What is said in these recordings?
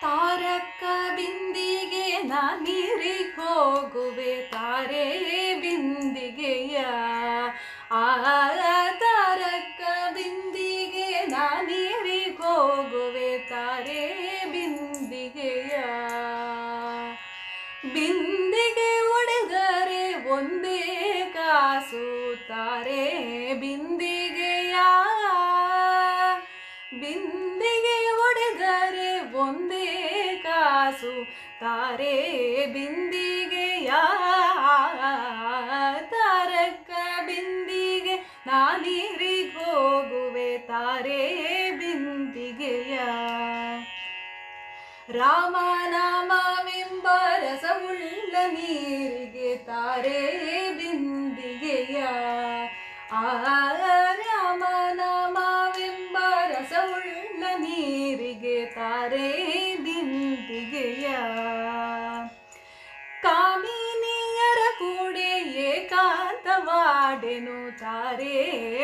ತಾರಕ ಬಿಂದಿಗೆ ನಾನೀರಿಗೆ ಹೋಗುವೆ ತಾರೆ ಬಿಂದಿಗೆಯ ಆ ತಾರಕ ಬಿಂದಿಗೆ ನಾನೀರಿಗೆ ಹೋಗುವೆ ತಾರೆ ಬಿಂದಿಗೆಯ ಬಿಂದಿಗೆ ಒಡೆದರೆ ಒಂದೇ ಕಾಸು ತಾರೆ ಬಿಂದಿಗೆಯ ಬಿಂದಿಗೆ ಒಡೆದರೆ ಒಂದೇ ಕಾಸು ತಾರೆ ಬಿಂದಿಗೆಯ ತಾರಕ ಬಿಂದಿಗೆ ನಾನೀರಿಗೆ ಹೋಗುವೆ ತಾರೆ ಬಿಂದಿಗೆಯ ರಾಮನಾಮವೆಂಬ ರಸವುಳ್ಳ ನೀರಿಗೆ ತಾರೆ ಬಿಂದಿಗೆಯ ಆ ರಾಮನಾಮವೆಂಬ ರಸವುಳ್ಳ ನೀರಿಗೆ ತಾರೆ ಬಿಂದಿಗೆಯ ಕಾಮಿನಿಯರ ಕೂಡೆ ಏಕಾಂತವಾಡೆನು ತಾರೆ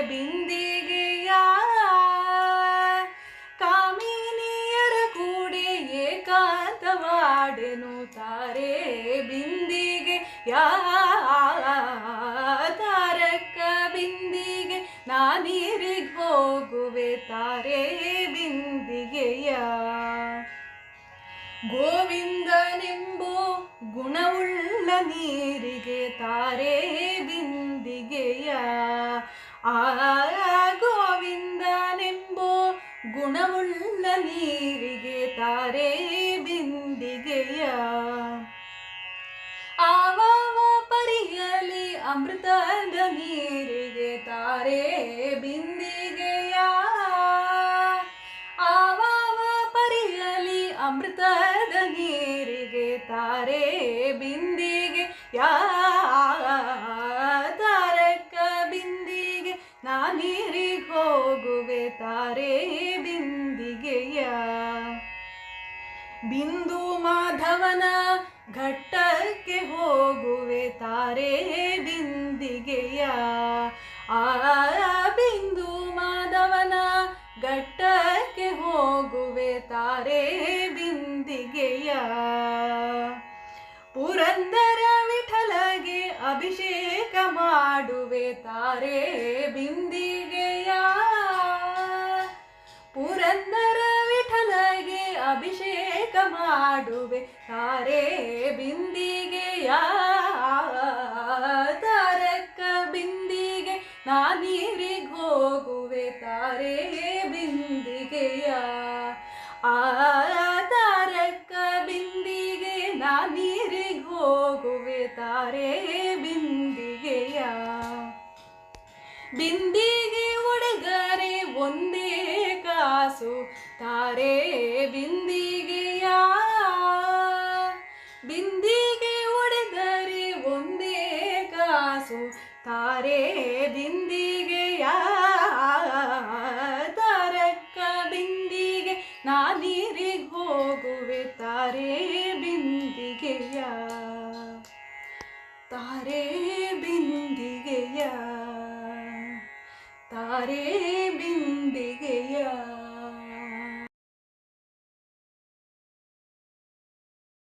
ಬಿಂದಿಗೆಯ ಕಾಮಿನಿಯರ ಕೂಡೆ ಏಕಾಂತವಾಡೆನು ತಾರೆ ಬಿಂದಿಗೆಯ ತಾರಕ ಬಿಂದಿಗೆ ನಾನೀರಿಗೆ ಹೋಗುವೆ ತಾರೆ ಬಿಂದಿಗೆಯ ಗೋವಿಂದನೆಂಬೋ ಗುಣವುಳ್ಳ ನೀರಿಗೆ ತಾರೆ ಬಿಂದಿಗೆಯ ಆ ಗೋವಿಂದನೆಂಬೋ ಗುಣವುಳ್ಳ ನೀರಿಗೆ ತಾರೆ ಬಿಂದಿಗೆಯ ಆವಾವ ಪರಿಯಲಿ ಅಮೃತದ ನೀರಿಗೆ ತಾರೆ ಬಿಂದಿಗೆಯ ಆವಾವ ಪರಿಯಲಿ ಅಮೃತದ ನೀರಿಗೆ ತಾರೆ ಬಿಂದಿಗೆಯ ತಾರಕ ಬಿಂದಿಗೆ ನಾನೀರಿಗೆ ಹೋಗುವೆ ತಾರೆ ಬಿಂದಿಗೆಯ ಬಿಂದು ಮಾಧವನ ಘಟ್ಟಕ್ಕೆ ಹೋಗುವೆ ತಾರೆ ಬಿಂದಿಗೆಯ ಆ ಬಿಂದು ಮಾಧವನ ಘಟ್ಟಕ್ಕೆ ಹೋಗುವೆ ತಾರೆ ಬಿಂದಿಗೆಯ ಪುರಂದರ ವಿಠಲಗೆ ಅಭಿಷೇಕ ಮಾಡುವೆ ತಾರೆ ಬಿಂದಿಗೆಯ ಪುರಂದರ ವಿಠಲಗೆ ಅಭಿಷೇಕ ಮಾಡುವೆ ತಾರೆ ಬಿಂದಿಗೆಯ ತಾರಕ ಬಿಂದಿಗೆ ನಾನೀರಿಗೆ ಹೋಗುವೆ ತಾರೆ ಬಿಂದಿಗೆಯ ಆ ತಾರಕ ಬಿಂದಿಗೆ ನಾನೀರಿಗೆ ಹೋಗುವೆ ತಾರೆ ಬಿಂದಿಗೆಯ ಬಿಂದಿಗೆ ಒಡೆದರೆ ಒಂದೇ ಕಾಸು ತಾರೆ ಬಿಂದಿಗೆಯ ಬಿಂದಿಗೆ ಒಡೆದರೆ ಒಂದೇ ಕಾಸು ತಾರೆ ಬಿಂದಿಗೆಯ ತಾರಕ ಬಿಂದಿಗೆ ನಾನೀರಿಗೆ ಹೋಗುವೆ ತಾರೆ ಬಿಂದಿಗೆಯ ತಾರೆ ಬಿಂದಿಗೆಯ ತಾರೆ